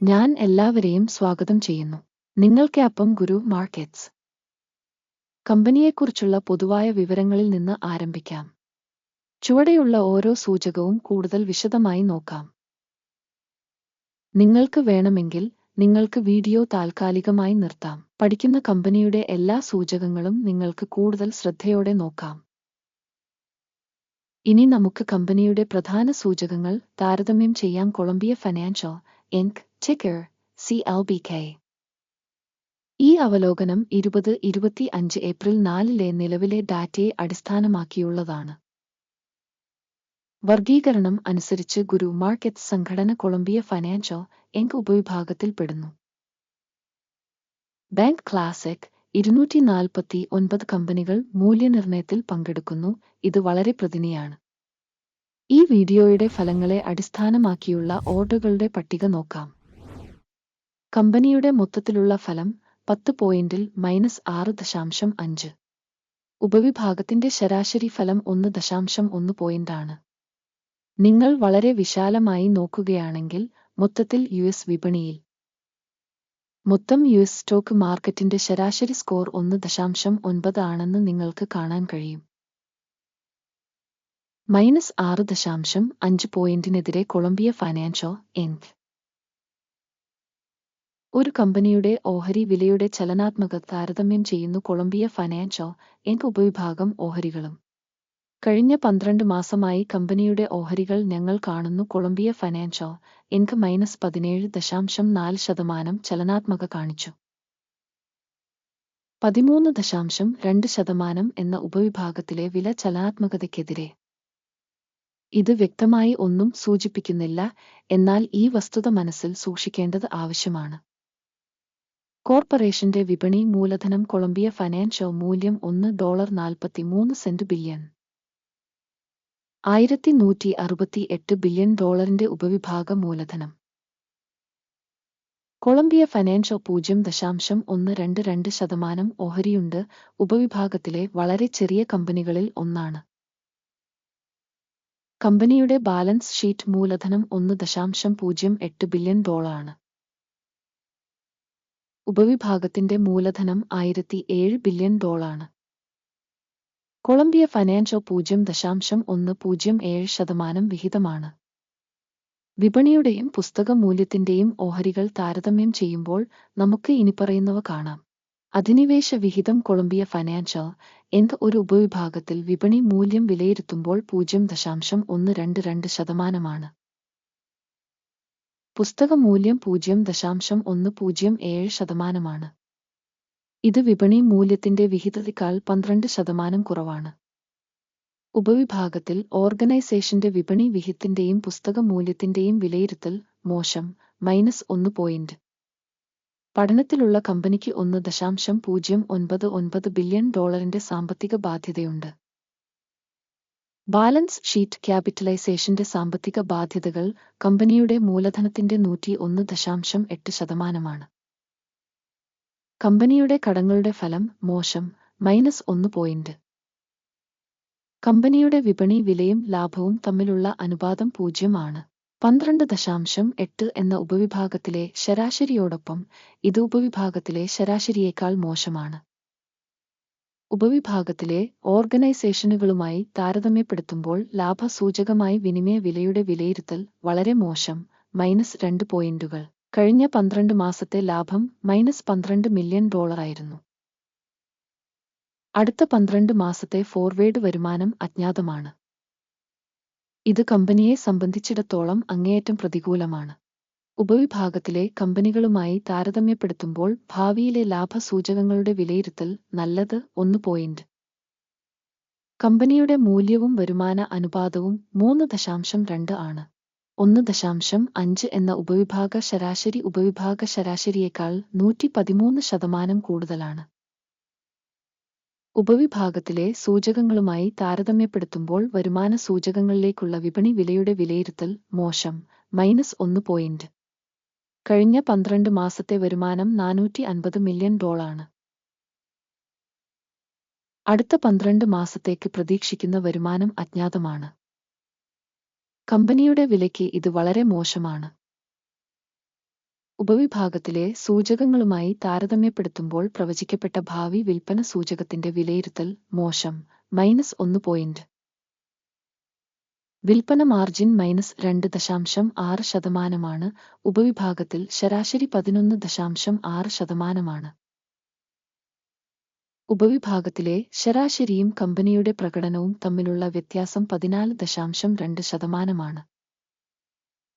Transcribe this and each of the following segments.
ഞാൻ എല്ലാവരെയും സ്വാഗതം ചെയ്യുന്നു. നിങ്ങൾക്കൊപ്പം ഗുരു മാർക്കറ്റ്സ്. കമ്പനിയെക്കുറിച്ചുള്ള പൊതുവായ വിവരങ്ങളിൽ നിന്ന് ആരംഭിക്കാം. ചുവടെയുള്ള ഓരോ സൂചകവും കൂടുതൽ വിശദമായി നോക്കാം. നിങ്ങൾക്ക് വേണമെങ്കിൽ നിങ്ങൾക്ക് വീഡിയോ താൽക്കാലികമായി നിർത്താം. പഠിക്കുന്ന കമ്പനിയുടെ എല്ലാ സൂചകങ്ങളും നിങ്ങൾക്ക് കൂടുതൽ ശ്രദ്ധയോടെ നോക്കാം. ഇനി നമുക്ക് കമ്പനിയുടെ പ്രധാന സൂചകങ്ങൾ താരതമ്യം ചെയ്യാം. കൊളംബിയ ഫൈനാൻഷ്യൽ ഇൻക് ടിക്കർ CLBK. ഈ അവലോകനം 2025 ഏപ്രിൽ 4 നിലവിലെ ഡാറ്റയെ അടിസ്ഥാനമാക്കിയുള്ളതാണ്. വർഗീകരണം അനുസരിച്ച് ഗുരു മാർക്കറ്റ്സ് സംഘടന കൊളംബിയ ഫൈനാൻഷ്യൽ ഇൻക് ഉപവിഭാഗത്തിൽപ്പെടുന്നു. ബാങ്ക് ക്ലാസിക് 249 കമ്പനികൾ മൂല്യനിർണ്ണയത്തിൽ പങ്കെടുക്കുന്നു. ഇത് വളരെ പ്രതിനിധിയാണ്. ഈ വീഡിയോയുടെ ഫലങ്ങളെ അടിസ്ഥാനമാക്കിയുള്ള ഓർഡറുകളുടെ പട്ടിക നോക്കാം. കമ്പനിയുടെ മൊത്തത്തിലുള്ള ഫലം 10 പോയിന്റിൽ -6.5. ഉപവിഭാഗത്തിന്റെ ശരാശരി ഫലം 1.1 പോയിന്റാണ്. നിങ്ങൾ വളരെ വിശാലമായി നോക്കുകയാണെങ്കിൽ മൊത്തത്തിൽ US വിപണിയിൽ മൊത്തം US സ്റ്റോക്ക് മാർക്കറ്റിന്റെ ശരാശരി സ്കോർ 1.9 ആണെന്ന് നിങ്ങൾക്ക് കാണാൻ കഴിയും. -6.5 പോയിന്റിനെതിരെ കൊളംബിയ ഫൈനാൻഷ്യൽ ഇൻക്. ഒരു കമ്പനിയുടെ ഓഹരി വിലയുടെ ചലനാത്മകത താരതമ്യം ചെയ്യുന്നു. കൊളംബിയ ഫൈനാൻഷ്യൽ ഇൻക് ഉപവിഭാഗം ഓഹരികളും. കഴിഞ്ഞ 12 മാസമായി കമ്പനിയുടെ ഓഹരികൾ ഞങ്ങൾ കാണുന്നു. കൊളംബിയ ഫൈനാൻഷ്യൽ ഇൻക് -17.4% ചലനാത്മകത കാണിച്ചു. 13.2% എന്ന ഉപവിഭാഗത്തിലെ വില ചലനാത്മകതയ്ക്കെതിരെ. ഇത് വ്യക്തമായി ഒന്നും സൂചിപ്പിക്കുന്നില്ല, എന്നാൽ ഈ വസ്തുത മനസ്സിൽ സൂക്ഷിക്കേണ്ടത് ആവശ്യമാണ്. കോർപ്പറേഷന്റെ വിപണി മൂലധനം കൊളംബിയ ഫൈനാൻഷ്യൽ മൂല്യം $1.43 ബില്യൺ. $1168 ബില്യൺ ഉപവിഭാഗ മൂലധനം. Colombia financial 0.122% ഓഹരിയുണ്ട്. ഉപവിഭാഗത്തിലെ വളരെ ചെറിയ കമ്പനികളിൽ ഒന്നാണ്. കമ്പനിയുടെ ബാലൻസ് ഷീറ്റ് മൂലധനം $1.08 ബില്യൺ. ഉപവിഭാഗത്തിന്റെ മൂലധനം $107 ബില്യൺ. കൊളംബിയ ഫൈനാൻഷ്യൽ 0.107% വിഹിതമാണ്. വിപണിയുടെയും പുസ്തക മൂല്യത്തിന്റെയും ഓഹരികൾ താരതമ്യം ചെയ്യുമ്പോൾ നമുക്ക് ഇനിപ്പറയുന്നവ കാണാം. അധിനിവേശ വിഹിതം കൊളംബിയ ഫൈനാൻഷ്യൽ ഇൻക് ഒരു ഉപവിഭാഗത്തിൽ വിപണി മൂല്യം വിലയിരുത്തുമ്പോൾ 0.122%. പുസ്തക മൂല്യം 0.107%. ഇത് വിപണി മൂല്യത്തിന്റെ വിഹിതത്തേക്കാൾ 12% കുറവാണ്. ഉപവിഭാഗത്തിൽ ഓർഗനൈസേഷന്റെ വിപണി വിഹിതത്തിന്റെയും പുസ്തക മൂല്യത്തിന്റെയും വിലയിരുത്തൽ മോശം -1 പോയിന്റ്. പഠനത്തിലുള്ള കമ്പനിക്ക് $1.099 ബില്യൺ സാമ്പത്തിക ബാധ്യതയുണ്ട്. ബാലൻസ് ഷീറ്റ് ക്യാപിറ്റലൈസേഷന്റെ സാമ്പത്തിക ബാധ്യതകൾ കമ്പനിയുടെ മൂലധനത്തിന്റെ 101.8%. കമ്പനിയുടെ കടങ്ങളുടെ ഫലം മോശം -1 പോയിന്റ്. കമ്പനിയുടെ വിപണി വിലയും ലാഭവും തമ്മിലുള്ള അനുപാതം 0 ആണ്. 12.8 എന്ന ഉപവിഭാഗത്തിലെ ശരാശരിയോടൊപ്പം ഇത് ഉപവിഭാഗത്തിലെ ശരാശരിയേക്കാൾ മോശമാണ്. ഉപവിഭാഗത്തിലെ ഓർഗനൈസേഷനുകളുമായി താരതമ്യപ്പെടുത്തുമ്പോൾ ലാഭസൂചകമായി വിനിമയ വിലയുടെ വിലയിരുത്തൽ വളരെ മോശം -2 പോയിന്റുകൾ. കഴിഞ്ഞ 12 മാസത്തെ ലാഭം -$12 മില്യൺ ആയിരുന്നു. അടുത്ത 12 മാസത്തെ ഫോർവേഡ് വരുമാനം അജ്ഞാതമാണ്. ഇത് കമ്പനിയെ സംബന്ധിച്ചിടത്തോളം അങ്ങേയറ്റം പ്രതികൂലമാണ്. ഉപവിഭാഗത്തിലെ കമ്പനികളുമായി താരതമ്യപ്പെടുത്തുമ്പോൾ ഭാവിയിലെ ലാഭസൂചകങ്ങളുടെ വിലയിരുത്തൽ നല്ലത് 1 പോയിന്റ്. കമ്പനിയുടെ മൂല്യവും വരുമാന അനുപാതവും 3.2 ആണ്. 1.5 എന്ന ഉപവിഭാഗ ശരാശരിയേക്കാൾ 113% കൂടുതലാണ്. ഉപവിഭാഗത്തിലെ സൂചകങ്ങളുമായി താരതമ്യപ്പെടുത്തുമ്പോൾ വരുമാന സൂചകങ്ങളിലേക്കുള്ള വിപണി വിലയുടെ വിലയിരുത്തൽ മോശം -1 പോയിന്റ്. കഴിഞ്ഞ 12 മാസത്തെ വരുമാനം $450 മില്യൺ. അടുത്ത 12 മാസത്തേക്ക് പ്രതീക്ഷിക്കുന്ന വരുമാനം അജ്ഞാതമാണ്. കമ്പനിയുടെ വിലയ്ക്ക് ഇത് വളരെ മോശമാണ്. ഉപവിഭാഗത്തിലെ സൂചകങ്ങളുമായി താരതമ്യപ്പെടുത്തുമ്പോൾ പ്രവചിക്കപ്പെട്ട ഭാവി വിൽപ്പന സൂചകത്തിന്റെ വിലയിരുത്തൽ മോശം -1 വിൽപ്പന മാർജിൻ -2.6%. ഉപവിഭാഗത്തിൽ ശരാശരി 11.6%. ഉപവിഭാഗത്തിലെ ശരാശരിയും കമ്പനിയുടെ പ്രകടനവും തമ്മിലുള്ള വ്യത്യാസം 14.2%.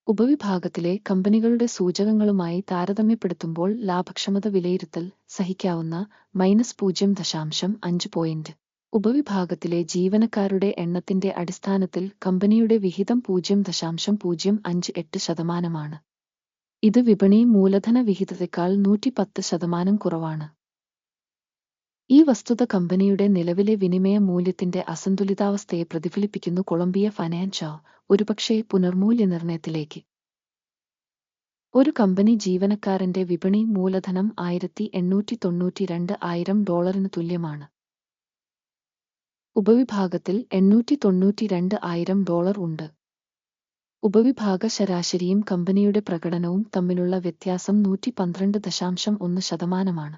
ഉപവിഭാഗത്തിലെ കമ്പനികളുടെ സൂചകങ്ങളുമായി താരതമ്യപ്പെടുത്തുമ്പോൾ ലാഭക്ഷമത വിലയിരുത്തൽ സഹിക്കാവുന്ന -0.5 ഉപവിഭാഗത്തിലെ ജീവനക്കാരുടെ എണ്ണത്തിന്റെ അടിസ്ഥാനത്തിൽ കമ്പനിയുടെ വിഹിതം 0.058%. ഇത് വിപണി മൂലധന വിഹിതത്തെക്കാൾ 110% കുറവാണ്. ഈ വസ്തുത കമ്പനിയുടെ നിലവിലെ വിനിമയ മൂല്യത്തിന്റെ അസന്തുലിതാവസ്ഥയെ പ്രതിഫലിപ്പിക്കുന്നു. കൊളംബിയ ഫൈനാൻഷ്യൽ ഒരുപക്ഷേ പുനർമൂല്യനിർണയത്തിലേക്ക്. ഒരു കമ്പനി ജീവനക്കാരന്റെ വിപണി മൂലധനം $1892,000 തുല്യമാണ്. ഉപവിഭാഗത്തിൽ $892,000 ഉണ്ട്. ഉപവിഭാഗ ശരാശരിയും കമ്പനിയുടെ പ്രകടനവും തമ്മിലുള്ള വ്യത്യാസം 112.1%.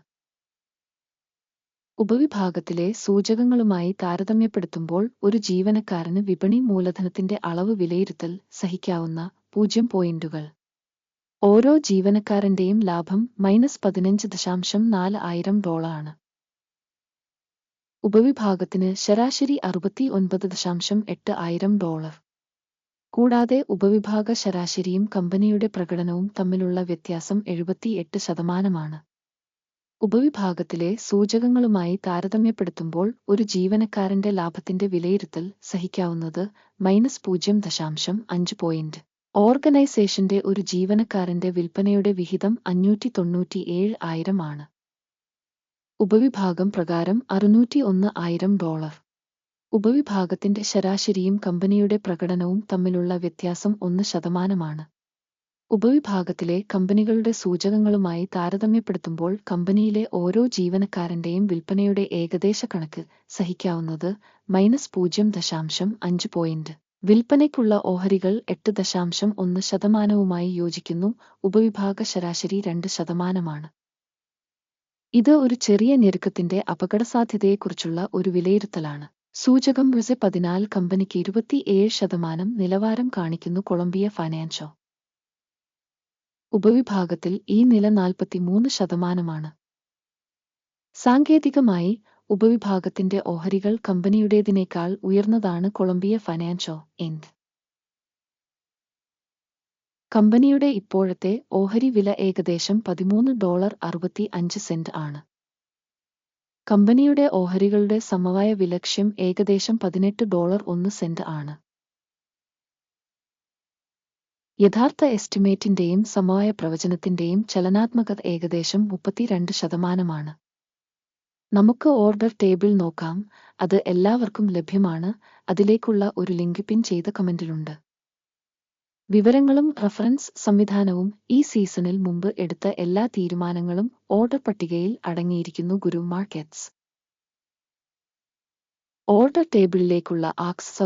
ഉപവിഭാഗത്തിലെ സൂചകങ്ങളുമായി താരതമ്യപ്പെടുത്തുമ്പോൾ ഒരു ജീവനക്കാരന് വിപണി മൂലധനത്തിന്റെ അളവ് വിലയിരുത്തൽ സഹിക്കാവുന്ന 0 പോയിന്റുകൾ. ഓരോ ജീവനക്കാരന്റെയും ലാഭം -$15.4 ആണ്. ഉപവിഭാഗത്തിന് ശരാശരി $69.8. കൂടാതെ ഉപവിഭാഗ ശരാശരിയും കമ്പനിയുടെ പ്രകടനവും തമ്മിലുള്ള വ്യത്യാസം 78%. ഉപവിഭാഗത്തിലെ സൂചകങ്ങളുമായി താരതമ്യപ്പെടുത്തുമ്പോൾ ഒരു ജീവനക്കാരന്റെ ലാഭത്തിന്റെ വിലയിരുത്തൽ സഹിക്കാവുന്നത് -0.5 പോയിന്റ്. ഓർഗനൈസേഷന്റെ ഒരു ജീവനക്കാരന്റെ വിൽപ്പനയുടെ വിഹിതം $597,000 ആണ്. ഉപവിഭാഗം പ്രകാരം $601,000. ഉപവിഭാഗത്തിന്റെ ശരാശരിയും കമ്പനിയുടെ പ്രകടനവും തമ്മിലുള്ള വ്യത്യാസം 1%. ഉപവിഭാഗത്തിലെ കമ്പനികളുടെ സൂചകങ്ങളുമായി താരതമ്യപ്പെടുത്തുമ്പോൾ കമ്പനിയിലെ ഓരോ ജീവനക്കാരന്റെയും വിൽപ്പനയുടെ ഏകദേശ കണക്ക് സഹിക്കാവുന്നത് -0.5 പോയിന്റ്. വിൽപ്പനയ്ക്കുള്ള ഓഹരികൾ 8.1%വുമായി യോജിക്കുന്നു. ഉപവിഭാഗ ശരാശരി 2%. ഇത് ഒരു ചെറിയ ഞെരുക്കത്തിന്റെ അപകടസാധ്യതയെക്കുറിച്ചുള്ള ഒരു വിലയിരുത്തലാണ്. സൂചകം റിസെ 14 കമ്പനിക്ക് 27% നിലവാരം കാണിക്കുന്നു. കൊളംബിയ ഫൈനാൻഷ്യൽ ഉപവിഭാഗത്തിൽ ഈ നില 43%. സാങ്കേതികമായി ഉപവിഭാഗത്തിന്റെ ഓഹരികൾ കമ്പനിയുടേതിനേക്കാൾ ഉയർന്നതാണ്. കൊളംബിയ ഫൈനാൻഷ്യൽ ഇൻക്. കമ്പനിയുടെ ഇപ്പോഴത്തെ ഓഹരി വില ഏകദേശം $13.65 ആണ്. കമ്പനിയുടെ ഓഹരികളുടെ സമവായ വിലക്ഷ്യം ഏകദേശം $18.01 ആണ്. യഥാർത്ഥ എസ്റ്റിമേറ്റിന്റെയും സമവായ പ്രവചനത്തിന്റെയും ചലനാത്മകത ഏകദേശം 32%. നമുക്ക് ഓർഡർ ടേബിൾ നോക്കാം. അത് എല്ലാവർക്കും ലഭ്യമാണ്. അതിലേക്കുള്ള ഒരു ലിങ്ക് പിൻ ചെയ്ത കമന്റിലുണ്ട്. വിവരങ്ങളും റഫറൻസ് സംവിധാനവും ഈ സീസണിൽ മുമ്പ് എടുത്ത എല്ലാ തീരുമാനങ്ങളും ഓർഡർ പട്ടികയിൽ അടങ്ങിയിരിക്കുന്നു. ഗുരു മാർക്കറ്റ്സ് ഓർഡർ ടേബിളിലേക്കുള്ള ആക്സസ്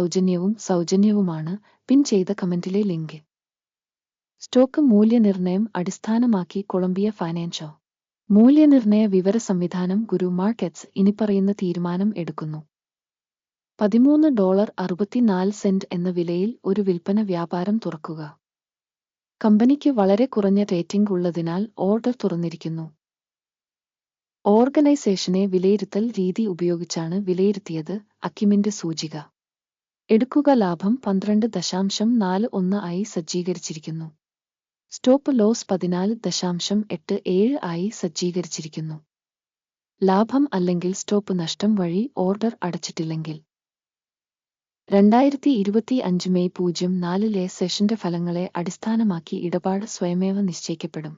സൗജന്യവുമാണ്. പിൻ ചെയ്ത കമന്റിലെ ലിങ്ക്. സ്റ്റോക്ക് മൂല്യനിർണ്ണയം അടിസ്ഥാനമാക്കി കൊളംബിയ ഫൈനാൻഷ്യൽ മൂല്യനിർണ്ണയ വിവര സംവിധാനം ഗുരു മാർക്കറ്റ്സ് ഇനിപ്പറയുന്ന തീരുമാനം എടുക്കുന്നു. $13.64 എന്ന വിലയിൽ ഒരു വിൽപ്പന വ്യാപാരം തുറക്കുക. കമ്പനിക്ക് വളരെ കുറഞ്ഞ റേറ്റിംഗ് ഉള്ളതിനാൽ ഓർഡർ തുറന്നിരിക്കുന്നു. ഓർഗനൈസേഷനെ വിലയിരുത്തൽ രീതി ഉപയോഗിച്ചാണ് വിലയിരുത്തിയത്. അക്യുമിന്റെ സൂചിക എടുക്കുക. ലാഭം 12.41 ആയി സജ്ജീകരിച്ചിരിക്കുന്നു. സ്റ്റോപ്പ് ലോസ് 14.87 ആയി സജ്ജീകരിച്ചിരിക്കുന്നു. ലാഭം അല്ലെങ്കിൽ സ്റ്റോപ്പ് നഷ്ടം വഴി ഓർഡർ അടച്ചിട്ടില്ലെങ്കിൽ. 2025 മെയ് 04 സെഷന്റെ ഫലങ്ങളെ അടിസ്ഥാനമാക്കി ഇടപാട് സ്വയമേവ നിശ്ചയിക്കപ്പെടും.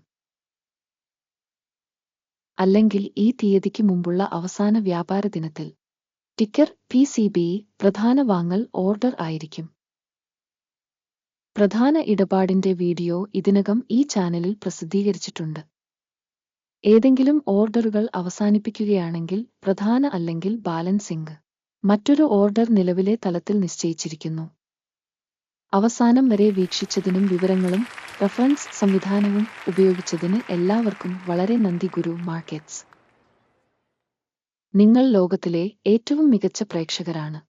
അല്ലെങ്കിൽ ഈ തീയതിക്ക് മുമ്പുള്ള അവസാന വ്യാപാര ദിനത്തിൽ. Ticker PCB. പ്രധാന വാങ്ങൽ ഓർഡർ ആയിരിക്കും. പ്രധാന ഇടപാടിന്റെ വീഡിയോ ഇതിനകം ഈ ചാനലിൽ പ്രസിദ്ധീകരിച്ചിട്ടുണ്ട്. ഏതെങ്കിലും ഓർഡറുകൾ അവസാനിപ്പിക്കുകയാണെങ്കിൽ പ്രധാന അല്ലെങ്കിൽ ബാലൻസിംഗ്. മറ്റൊരു ഓർഡർ നിലവിലെ തലത്തിൽ നിശ്ചയിച്ചിരിക്കുന്നു. അവസാനം വരെ വീക്ഷിച്ചതിനും വിവരങ്ങളും റഫറൻസ് സംവിധാനവും ഉപയോഗിച്ചതിന് എല്ലാവർക്കും വളരെ നന്ദി ഗുരു മാർക്കറ്റ്സ്. നിങ്ങൾ ലോകത്തിലെ ഏറ്റവും മികച്ച പ്രേക്ഷകരാണ്.